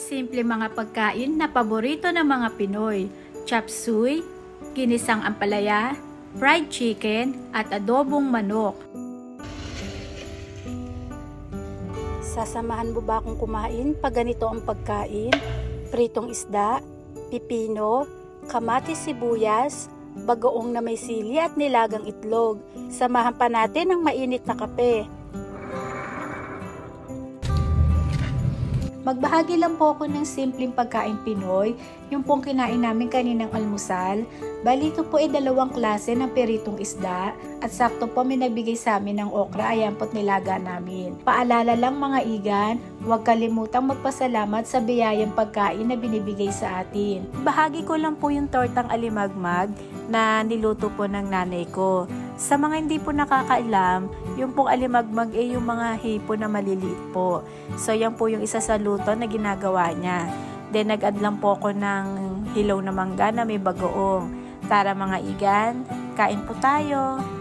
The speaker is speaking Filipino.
Simple mga pagkain na paborito ng mga Pinoy, chop suey, ginisang ampalaya, fried chicken at adobong manok. Sasamahan mo ba akong kumain pag ganito ang pagkain? Pritong isda, pipino, kamatis sibuyas, bagoong na may sili at nilagang itlog. Samahan pa natin ng mainit na kape. Magbahagi lang po ako ng simpleng pagkain Pinoy, yung pong kinain namin kaninang almusal. Bali ito po ay 2 klase ng piritong isda at sakto po may nagbigay sa amin ng okra, ayan po't nilaga namin. Paalala lang mga igan, huwag kalimutang magpasalamat sa biyayang pagkain na binibigay sa atin. Bahagi ko lang po yung tortang alimagmag na niluto po ng nanay ko. Sa mga hindi po nakakaalam, yung pong alimagmag ay yung mga hipo na maliliit po. So yan po yung isa sa luto na ginagawa niya. Then nag-add lang po ako ng hilaw na mangga na may bagoong. Tara mga igan, kain po tayo!